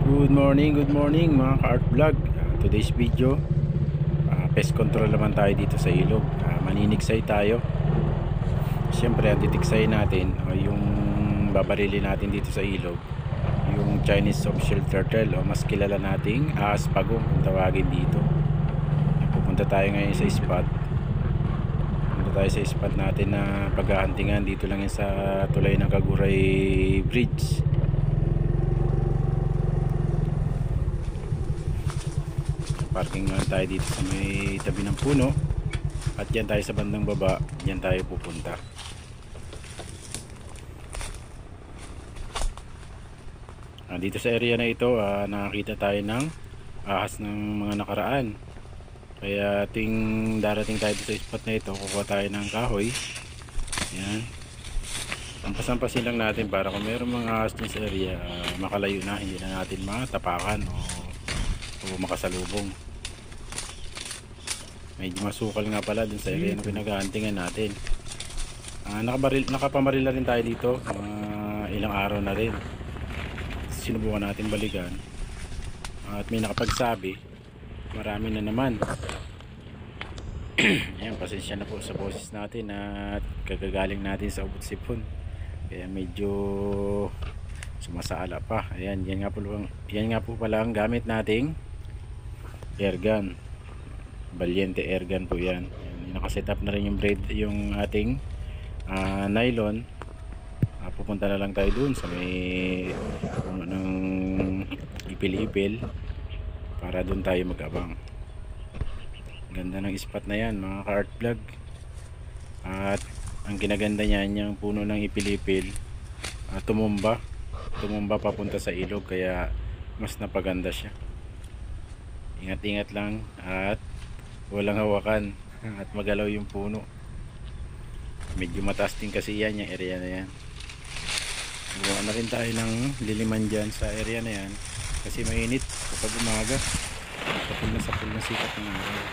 Good morning mga ka-art vlog. Today's video, pest control naman tayo dito sa ilog. Maniniksay tayo. Siyempre, ang titiksay natin, yung babarili natin dito sa ilog, yung Chinese soft-shell turtle o mas kilala nating ahas pagong kung tawagin dito. Pupunta tayo ngayon sa spot. Pupunta tayo sa spot natin na paghahantingan. Dito lang yan sa tulay ng Kaguray Bridge. Parking lang tayo dito sa may tabi ng puno at yan tayo sa bandang baba, yan tayo pupunta. Dito sa area na ito, nakakita tayo ng ahas ng mga nakaraan, kaya ting darating tayo sa spot na ito, kukuha tayo ng kahoy. Yan, ampas-ampasin lang natin para kung mayroong mga ahas din sa area, makalayo na, hindi na natin matapakan o makasalubong. Medyo masukal nga pala dun sa area na pinaghahantingan natin. Nakapamaril na rin tayo dito, ilang araw na rin. Sinubukan natin balikan at may nakapagsabi, marami na naman. Ayan, pasensya na po sa boses natin at kagagaling natin sa ubot sipon, kaya medyo sumasala pa. Ayan, yan nga po pala ang gamit nating airgun. Valiente airgun po yan. Nakaset up na rin yung braid, yung ating nylon. Pupunta na lang tayo dun sa may puno ng ipil-ipil para dun tayo mag-abang. Ganda ng spot na yan mga ka-art vlog. At ang kinaganda niyan, yung puno ng ipil-ipil tumumba papunta sa ilog, kaya mas napaganda siya. Ingat-ingat lang at walang hawakan at magalaw yung puno. Medyo mataas din kasi yan, yung area na yan. Buwan na rin tayo ng liliman dyan sa area na yan kasi mainit kapag umaga, sapul na sikat ng araw.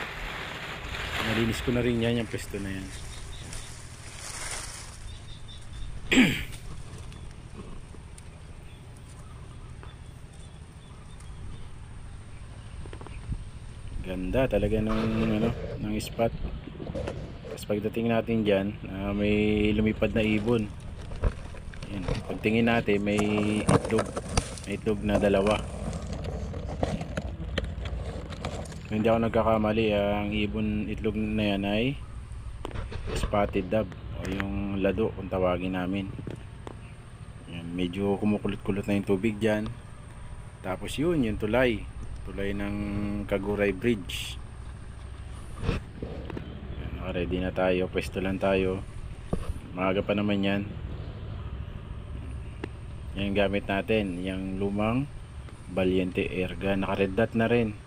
Nalinis ko na rin yan, yung pwesto na yan. Ganda talaga ng spot. Tapos pagdating natin dyan, may lumipad na ibon. Ayan. Pagtingin natin, may itlog na dalawa. Kung hindi ako nagkakamali, ang ibon itlog na yan ay spotted dove o yung lado kung tawagin namin. Ayan, medyo kumukulot-kulot na yung tubig dyan. Tapos yun, yung tulay ng Kaguray Bridge. Ready na tayo, pwesto lang tayo, maaga pa naman yan. Yan gamit natin, yung lumang Valiente airgun, naka red dot na rin.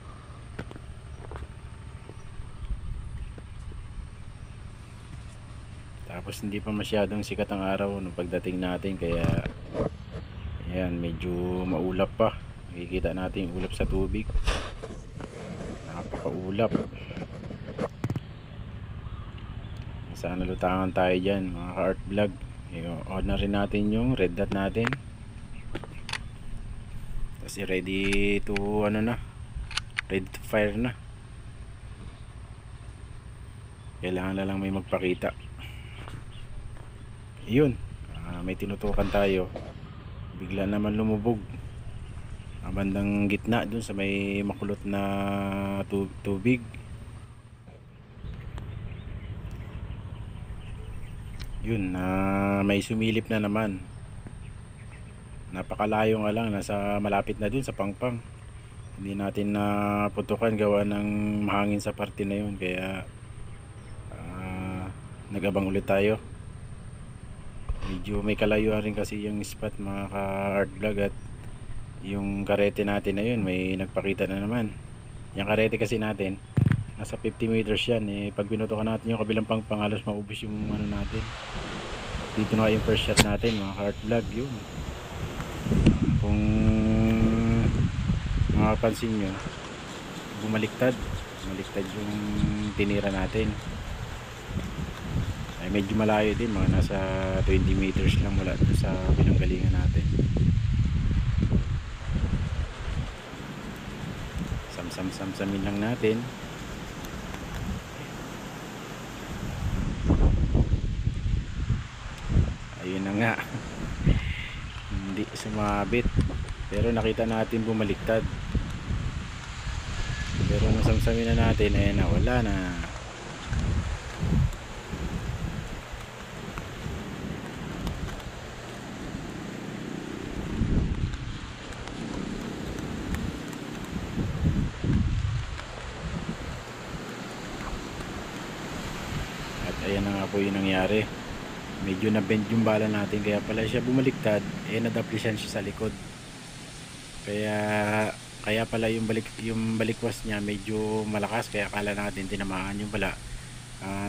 Tapos hindi pa masyadong sikat ang araw nung pagdating natin, kaya yan, medyo maulap pa. Makikita natin yung ulap sa tubig, napakaulap. Sana lutangan tayo dyan mga ka-art vlog. On na rin natin yung red dot natin kasi ready to ready to fire na. Kailangan na lang may magpakita. Yun, may tinutukan tayo, bigla naman lumubog bandang gitna dun sa may makulot na tubig. Yun, may sumilip na naman. Napakalayo nga lang, nasa malapit na dun sa pangpang. Hindi natin naputukan gawa ng mahangin sa parte na yun, kaya nag-abang ulit tayo. Medyo may kalayuan rin kasi yung spot mga ka-art vlog, at yung karete natin na yun may nagpakita na naman. Yung karete kasi natin nasa 50 meters yan, pag binutukan natin yung kabilang pangpang, halos maubos yung natin. Dito na yung first shot natin mga ka-art vlog. Yun, kung makapansin nyo, bumaliktad yung tinira natin. Ay medyo malayo din, mga nasa 20 meters lang mula sa pinanggalingan natin. Samsamin lang natin. Ayun na nga. Hindi sumabit, pero nakita natin bumaliktad. Pero nung samsamin na natin, eh nawala na. At ayan na nga po yung nangyari. Medyo na-bend yung bala natin, kaya pala siya bumaliktad, eh nadaplisan siya sa likod. Kaya pala yung balikwas niya medyo malakas, kaya akala natin tinamaan. Yung pala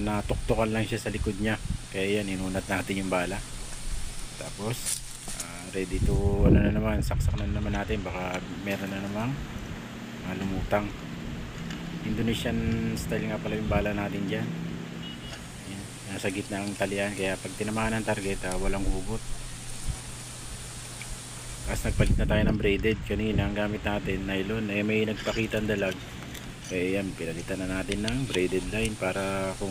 natuktukan lang siya sa likod niya, kaya yan, inunat natin yung bala. Tapos ready to ano na naman, saksak na naman natin, baka meron na namang lumutang. Indonesian style nga pala yung bala natin dyan. Yan, nasa gitna ang talian, kaya pag tinamaan ng target walang hugot. Tapos nagpalit na tayo ng braided kanina. Ang gamit natin nylon, eh may nagpakitang dalag, eh yan, pinalitan na natin ng braided line para kung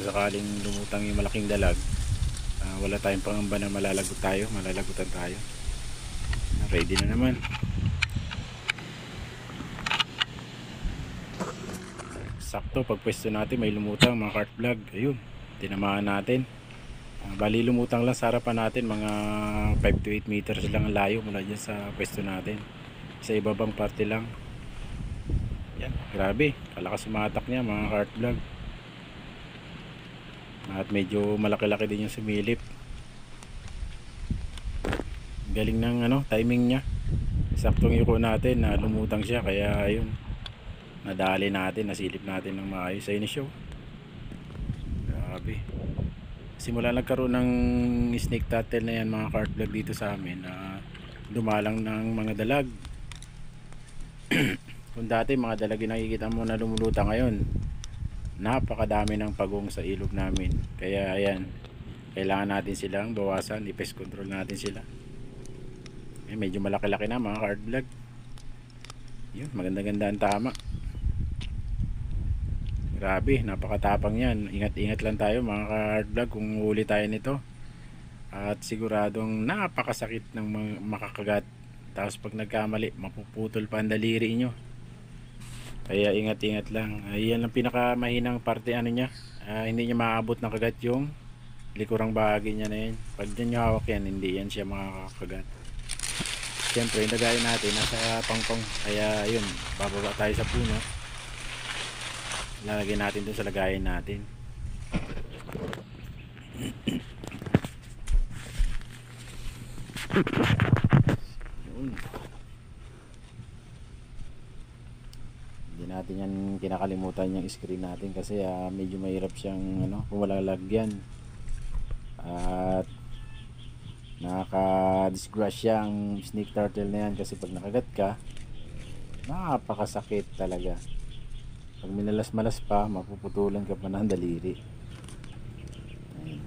sakaling lumutang yung malaking dalag, wala tayong pangamba na malalagutan tayo. Ready na naman. Sakto pagpwesto natin may lumutang, mga cart vlog. Ayun, tinamaan natin. Bali lumutang lang sa harapan natin, mga 5 to 8 meters lang ang layo mula dyan sa pwesto natin, sa ibabang parte lang. Yan, grabe, kalakas sumatak niya, mga cart vlog. At medyo malaki-laki din yung sumilip. Galing ng timing niya. Saktong yuko natin na lumutang siya, kaya ayun, nadali natin, nasilip natin ng maayos. Ayun na siya. Grabe. Simula nagkaroon ng snake turtle na yan, mga cart vlog, dito sa amin, dumalang ng mga dalag. Kung dati mga dalag yung nakikita mo na lumulutang, ngayon napakadami ng pagong sa ilog namin. Kaya ayan, kailangan natin silang bawasan, i-pest control natin sila. Medyo malaki-laki na, mga cart vlog. Yun, maganda-ganda ang tama. Grabe, napakatapang yan. Ingat-ingat lang tayo, mga cart vlog, kung huli tayo nito. At siguradong napakasakit ng makakagat. Tapos pag nagkamali, mapuputol pa ang daliri nyo. Kaya ingat-ingat lang. Yan ang pinakamahinang parte niya. Hindi niya maabot ng kagat yung likurang bahagi niya na yan. Pag dyan nyo hawak yan, hindi yan siya makakagat. Siyempre, yung lagayin natin nasa pangpang. Kaya yun, bababa tayo sa puno. Lalagyan natin dun sa lagayin natin. Yun. Hindi natin yan kinakalimutan yung screen natin, kasi medyo mahirap siyang kung wala lagyan. At nakaka-disgrasya ang snake turtle na yan, kasi pag nakagat ka, napakasakit talaga. Pag minalas-malas pa, mapuputulan ka pa ng daliri. Ayun.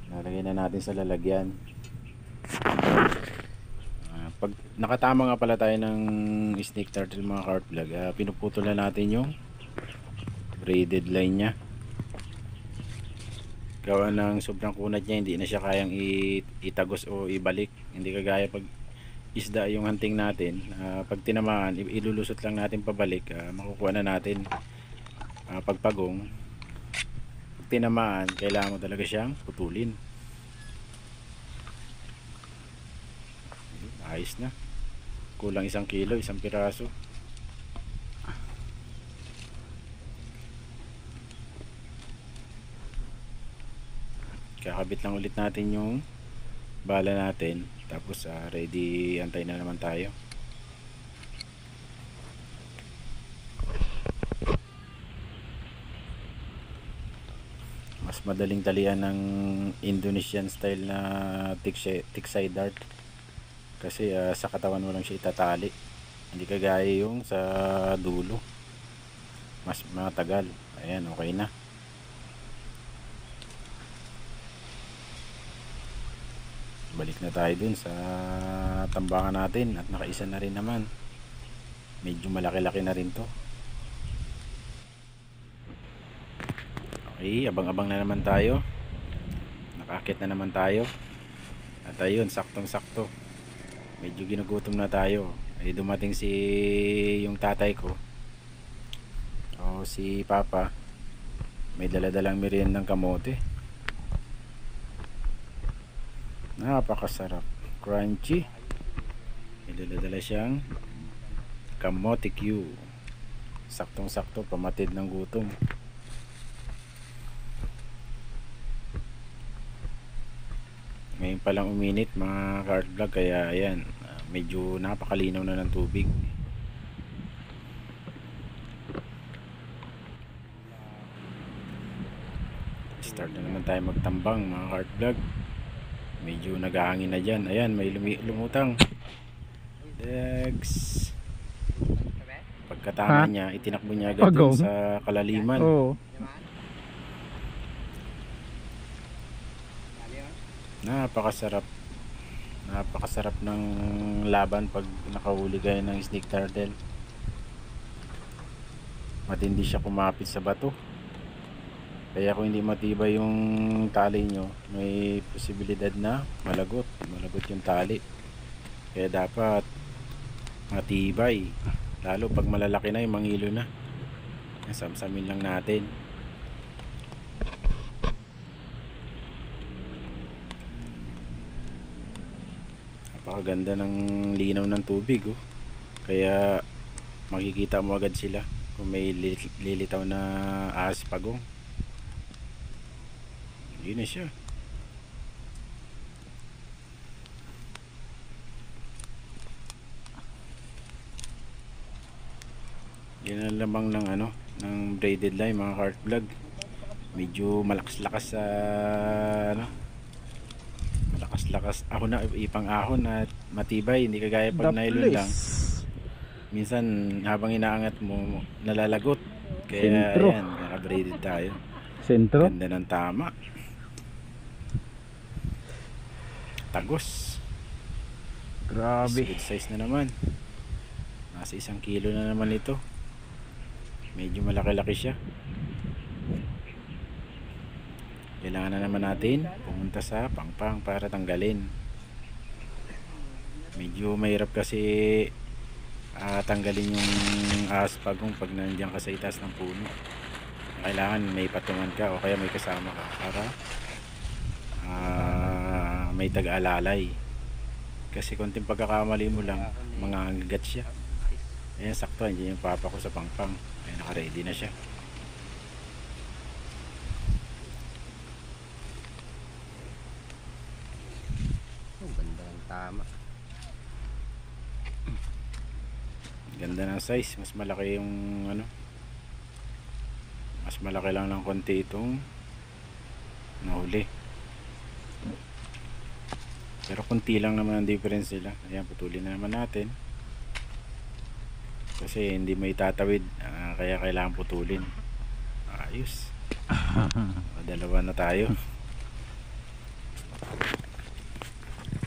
Nalagay na natin sa lalagyan. Pag nakatama nga pala tayo ng snake turtle, mga cart vlog, pinuputol na natin yung braided line nya. Gawa ng sobrang kunat niya, hindi na siya kayang itagos o ibalik. Hindi kagaya pag isda yung hunting natin, pag tinamaan, ilulusot lang natin pabalik, makukuha na natin. Pagpagong, pag tinamaan, kailangan mo talaga siyang putulin. Ayos na, kulang 1 kilo, 1 piraso. Kakabit lang ulit natin yung bala natin, tapos ready, antay na naman tayo. Mas madaling talian ng Indonesian style na tiksay dart, kasi sa katawan mo lang siya itatali, hindi kagaya yung sa dulo, mas matagal. Ayan, okay na. Balik na tayo dun sa tambangan natin, at nakaisa na rin naman. Medyo malaki-laki na rin to. Okay, abang-abang na naman tayo. Nakakit na naman tayo. At ayun, saktong-sakto. Medyo ginugutom na tayo. Ay dumating si yung tatay ko. O si Papa. May dala-dalang meriendang kamote. Napakasarap. Crunchy. May dala-dala siyang kamote Q. Saktong-sakto, pamatid ng gutom. Ngayon palang uminit mga ka-art vlog, kaya ayan, medyo napakalinaw na ng tubig. Start na naman tayo magtambang mga ka-art vlog. Medyo naghahangin na dyan. Ayan, may lumutang. Dex. Pagkatama niya, itinakbo niya agad dun sa kalaliman. Napakasarap ng laban pag nakahuli kayo ng snake turtle. Matindi siya kumapit sa bato, kaya kung hindi matibay yung tali nyo, may posibilidad na malagot yung tali. Kaya dapat matibay, lalo pag malalaki na yung mangilo na. Samsamin lang natin. Napakaganda ng linaw ng tubig, oh. Kaya makikita mo agad sila kung may lilitaw na ahas pagong. Yun na siya. Yan ang lamang ng ng braided line mga ka-art vlog. Medyo malakas-lakas sa malakas-lakas ahon na, ipang ahon at matibay, hindi kagaya pag nylon lang. Minsan habang inaangat mo nalalagot. Kaya sentro. Ayan, naka-braided tayo. Sentro. Ganda ng tama. Tagos. Grabe. Good size na naman. Nasa 1 kilo na naman ito. Medyo malaki-laki siya. Kailangan na naman natin pumunta sa pangpang para tanggalin. Medyo mahirap kasi tanggalin yung ahas pagong pag nandiyan ka sa itaas ng puno. Kailangan may patungan ka o kaya may kasama ka para may tag-alalay. Kasi konting pagkakamali mo lang, mangangagat siya. Ayan, sakto, andyan yung papa ko sa pangpang. Ayan, naka-ready na siya. Ganda ng tama. Ganda ng size. Mas malaki yung mas malaki lang ng konti itong nahuli. Pero konti lang naman ang difference nila. Ayan, putulin na naman natin. Kasi hindi may tatawid, kaya kailangan putulin. Ayos. Dalawa na tayo.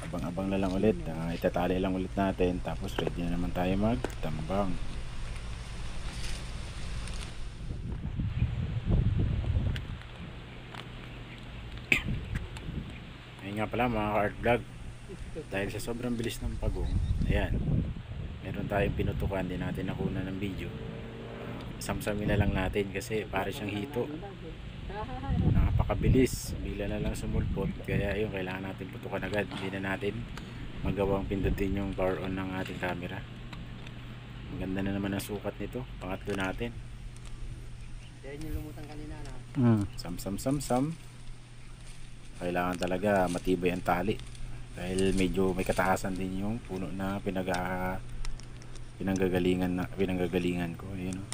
Abang-abang na lang ulit. Itatali lang ulit natin. Tapos ready na naman tayo magtambang. Ayun nga pala mga ka-art vlog, dahil sa sobrang bilis ng pagong, ayan, meron tayong pinutukan, din natin nakuna ng video. Samsamin na lang natin kasi para siyang hito. Napakabilis, bigla na lang sumulpot. Kaya yun, kailangan natin putukan agad. Hindi na natin magawang pindutin yung power on ng ating camera. Maganda na naman ang sukat nito. Pangatlo natin. Yan yung lumutang kanina na. Sam. Kailangan talaga matibay ang tali. Dahil medyo may katahasan din yung puno na pinanggagalingan ko. Ayun, oh.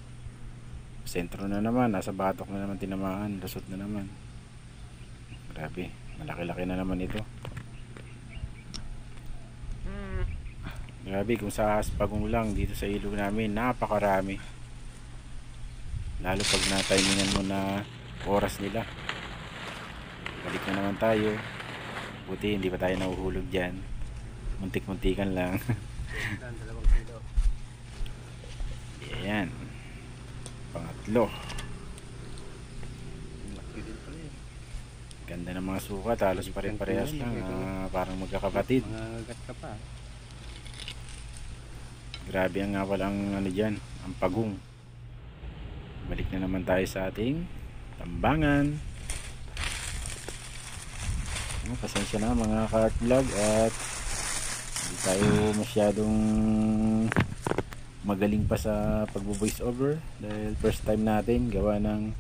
Sentro na naman, nasa batok na naman tinamaan, lusot na naman. Grabe, malaki-laki na naman ito. Grabe, kung sa pagong lang dito sa ilog namin, napakarami. Lalo pag na-timingan mo na oras nila. Balik na naman tayo. Buti hindi pa tayo nahuhulog dyan. Muntik-muntikan lang. Ayan. Pangatlo. Laki din pala yun. Ganda ng mga sukat. Halos pare-parehas lang. Parang magkakapatid. Mga gat ka pa. Grabe ang nga walang ano dyan. Ang pagong. Balik na naman tayo sa ating tambangan. Pasensya na mga ka-art vlog at hindi tayo masyadong magaling pa sa pagbo-voice over dahil first time natin gawa ng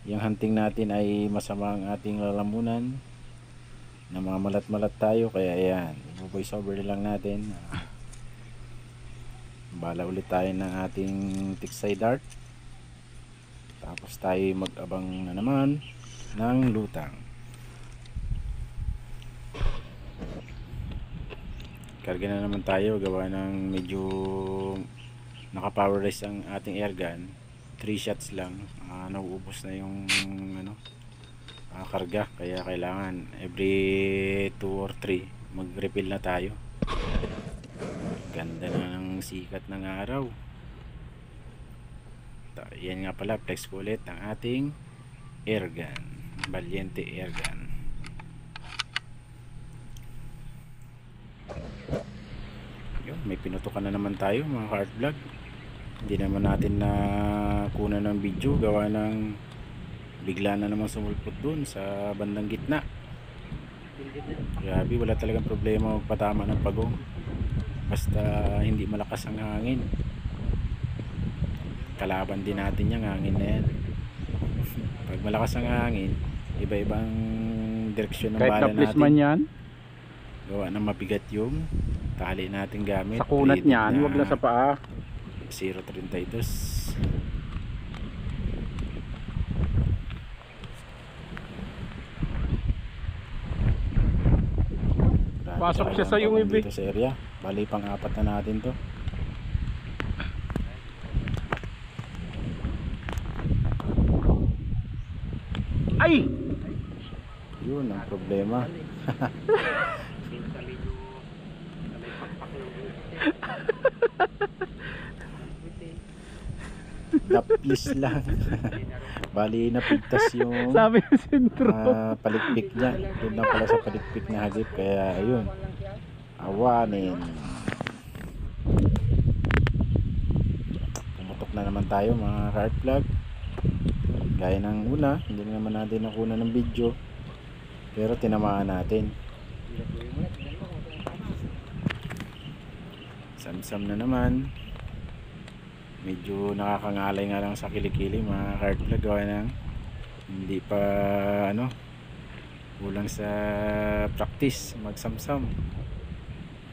yung hunting natin ay masama ang ating lalamunan na mga malat-malat tayo, kaya ayan, voice over lang natin. Bala ulit tayo ng ating tiksay dart, tapos tayo mag-abang na naman ng lutang. Karga na naman tayo gawa ng medyo naka-power race ang ating airgun. 3 shots lang, nauubos na yung ano, karga, kaya kailangan every 2 or 3 mag-refill na tayo. Ganda na ng sikat ng araw. Yan nga pala, flex ko ulit ang ating airgun, Valiente airgun. Yun, may pinutukan na naman tayo mga ka-art vlog. Hindi naman natin na kunan ng video gawa ng bigla na naman sumulpot dun sa bandang gitna. Grabe, wala talagang problema magpatama ng pagong basta hindi malakas ang hangin. Kalaban din natin yung hangin na yan. Pag malakas ang hangin, iba-ibang direksyon ng bala natin. Man yan, Gawa ng mabigat yung tali natin gamit. sa kunat Rated niyan, na wag lang sa paa. 0.32. Grabe Pasok talaga siya ang sa yung pagong ibi. dito sa area. Bali pang-apat na natin to. Ay! Yun ang problema. Daplis lang. Bali napigtas yung Sabi ng sentro. palikpik niya. Doon na pala sa palikpik na hagip, kaya ayun, awanin. Pumutok na naman tayo mga ka-art vlog. Gaya ng una, hindi na naman natin nakuna ng video, pero tinamaan natin. Samsam na naman. Medyo nakakangalay nga lang sa kilikili mga ka-art vlog, gawa ng hindi pa ano, kulang sa practice magsamsam.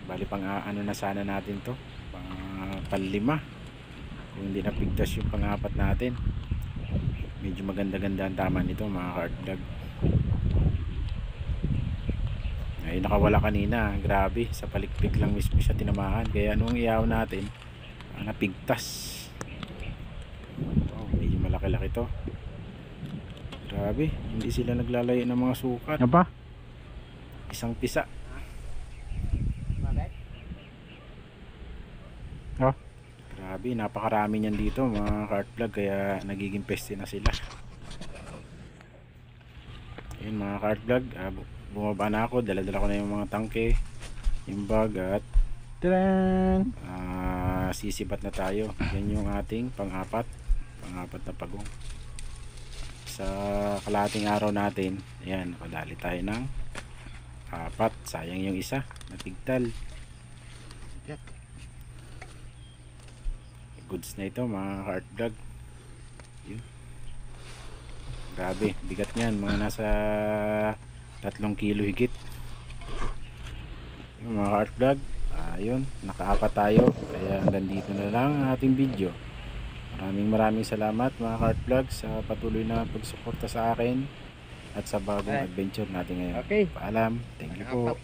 Bali pang ano na sana natin to, pang panlima kung hindi napigtas yung pang-apat natin. Medyo maganda-ganda ang tama nito mga ka-art vlog. Ay nakawala kanina, grabe, sa palikpik lang mismo siya tinamaan, kaya nung iyaw natin napigtas. Oh, medyo malaki-laki to. Grabe, hindi sila naglalayo ng mga sukat. Ano ba? Isang pisa. Oh. Grabe, napakarami niyan dito mga ka-art vlog, kaya nagiging peste na sila. Ayun mga ka-art vlog, bumaba na ako, dala-dala ko na yung mga tangke, yung bag, at Tadaan! sisibat na tayo. Yan yung ating pang-apat na pagong. Sa kalahating araw natin, ayan, nakadali tayo ng 4. Sayang yung isa, napigtal. Goods na ito mga ka-art vlog. Yun. Grabe, bigat niyan, mga nasa 3 kilo higit. Yung mga ka-art vlog, ayun, nakaapat tayo, kaya hanggang dito na lang ang ating video. Maraming salamat mga ka-art vlog sa patuloy na pagsuporta sa akin at sa bagong adventure natin ngayon. Okay. Paalam, thank you po.